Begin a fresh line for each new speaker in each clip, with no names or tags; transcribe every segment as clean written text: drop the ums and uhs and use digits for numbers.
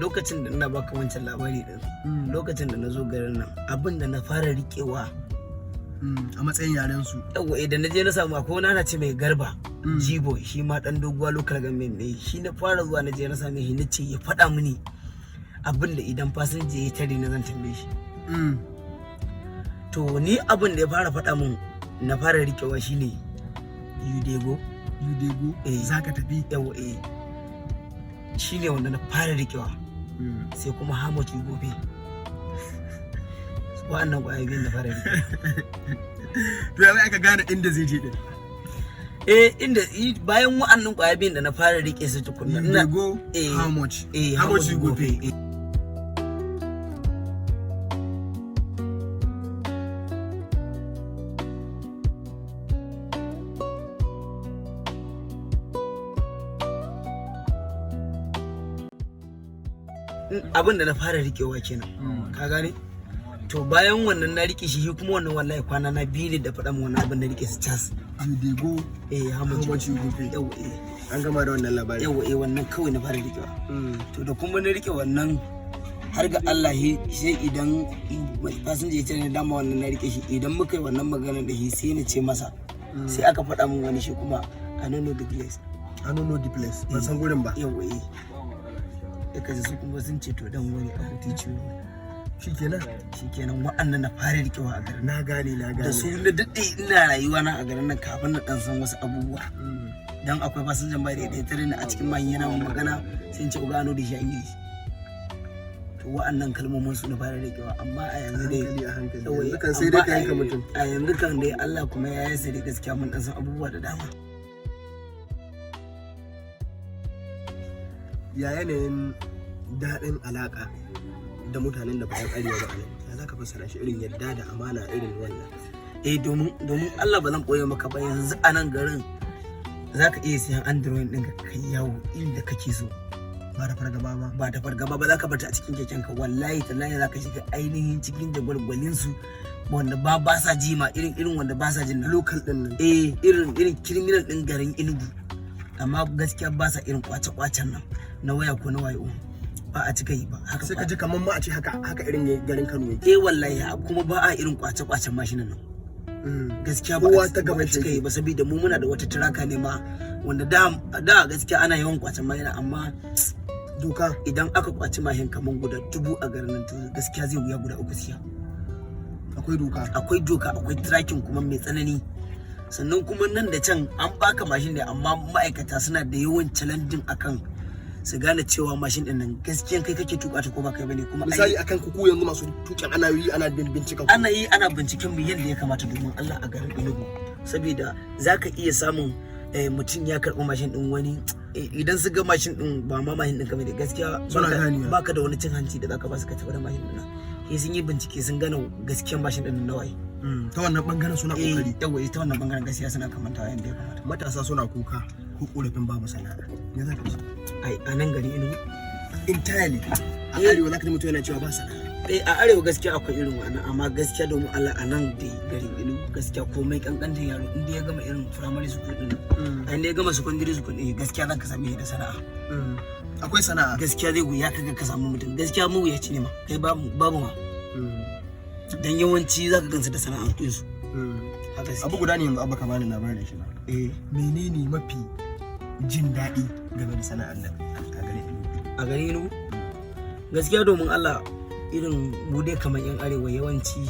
lokacin da ina baka wancan labari din lokacin da na zo garin nan abin da na fara riƙewa
a matsayin yaren su
yawa idan na je na samu akwai wani ana ce mai Garba Jibo shi ma dan doguwa local government ne shi na fara zuwa na je na same shi na ce ya faɗa mini abin da idan fasinja ya tare na zan tambaye shi to ni abin da ya fara faɗa min na fara riƙewa shine Yudego
zaka tafi
yawa shine wanda na fara riƙewa sai kuma Hamoti gobe wa'annan ƙwaya biyun da fara riƙewa
to ya aka gane inda zai je din
inda bayan wa'annan ƙwaya biyun da na fara riƙe su tukunna
ina Hamoti gobe
abin da na fara riƙewa kenan ka gane to bayan wannan na rike shi kuma wannan wallahi kwana na biyu ne da faɗa min wannan abin da rike su cas
Yudego
Hamoti
gobe yawa an gama da wannan labari
yawa wannan kawai na fara rikewa to da kuma na rike wannan har ga Allah sai idan fasinja ya tare dama wannan na rike shi idan muka yi wannan magana da shi sai na ce masa sai aka faɗa min wani shi kuma I don't know the place
ban san gurin ba
yawa da kaji su kuma sun ce to dan wani abu tici shikenan wa'annan na fara rikewa a garin
na gane
da su na daɗe ina rayuwa na a garin nan kafin na dan san wasu abubuwa dan akwai fasinjan bai da tare ni a cikin mahin yana magana sai in ce gano da shi an yi to wa'annan kalmomin su na fara rikewa amma a yanzu dai
a hankali yanzu kan sai dai ka yanka mutum
a yanzu kan dai Allah kuma ya yi sai gaskiya mun dan san abubuwa da dama
ya yanayin daɗin alaƙa da mutanen da bayan arewa ba ya za ka fassara shi irin yadda da amana irin wannan
domin Allah ba zan ɓoye maka ba yanzu a nan garin za ka iya siyan android ɗin ka kai yawo inda kake so
ba da fargaba
ba za ka bata a cikin keken ka wallahi tallahi za ka shiga ainihin cikin jagwalgwalin su wanda ba sa ji ma irin wanda ba sa jin nan
local din nan
irin criminal ɗin garin Enugu amma gaskiya ba sa irin kwace-kwacen nan na waya ko na wayo ba a cika yi ba
haka sai ka ji kaman ma a ce haka irin garin Kano yake
wallahi kuma ba a irin kwace-kwacen mashinan nan gaskiya ba a cika yi ba saboda mu muna da wata tiraka ne ma wanda da gaskiya ana yawan kwacen mashina amma
doka
idan aka kwaci mashin kaman guda 1000 a garin nan to gaskiya zai wuya guda 3 siya akwai doka akwai tracking kuma mai tsanani sannan kuma nan da can an baka mashin ne amma ma'aikata suna da yawan challenging akan su gane cewa mashin din nan gaskiyan kai kake tuka ta ko ba kai bane kuma
misali akan ku yanzu masu tukin ana binciken
ana binciken mu yadda ya kamata domin Allah a garin Enugu saboda zaka iya samun mutum ya karɓi mashin din wani idan su ga mashin din ba ma mashin din ka bane gaskiya baka da wani cin hanci da zaka ba su ka tafi da mashin din nan sai sun yi bincike sun gane gaskiyan mashin din na waye
ta wannan bangaren suna kokari
yawa ta wannan bangaren gaskiya suna kamantawa yadda ya kamata
matasa suna kuka ko korafin babu sana'a me za ka ce
a nan gari Enugu
entirely a arewa za ka ji mutum yana cewa ba sana'a
a arewa gaskiya akwai irin wannan amma gaskiya domin Allah a nan da garin Enugu gaskiya komai kankantar yaro inda ya gama irin primary school din a inda ya gama secondary school din gaskiya za ka same da sana'a
akwai sana'a
gaskiya zai wuya kaga ka samu mutum gaskiya mu wuyaci ne ma kai babu ma dan yawanci za ka gansu da sana'antun su
abu guda ne yanzu abba ka bani labarin shi na menene mafi jin daɗi game da sana'ar nan
a gare Enugu gaskiya domin Allah irin mu dai kamar yan arewa yawanci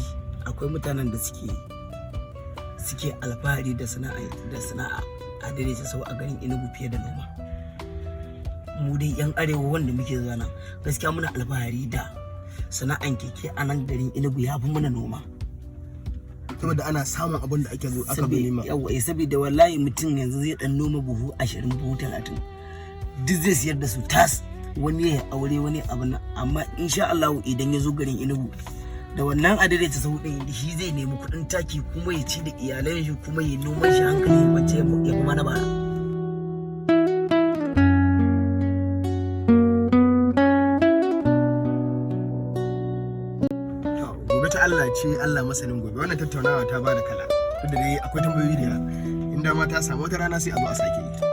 akwai mutanen da suke alfahari da sana'a a daidaita sau a garin Enugu fiye da noma mu dai yan arewa wanda muke zana gaskiya muna alfahari da sana'an keke a nan garin Enugu ya fi mana noma
saboda ana samun abin da ake zo aka bi nema
yawa saboda wallahi mutum yanzu zai dan noma buhu 20 buhu 30 duk zai siyar da su tas wani ya aure wani abu na amma insha Allah idan ya zo garin Enugu da wannan adaidaita sau ɗin shi zai nemi kuɗin taki kuma ya ci da iyalan shi kuma ya noma shi hankali wacce ya kuma na bara
Allah ce Allah masanin gobe wannan tattaunawa ta bada kala duk da dai akwai tambayoyi da inda ma ta samu wata rana sai a zo a sake yi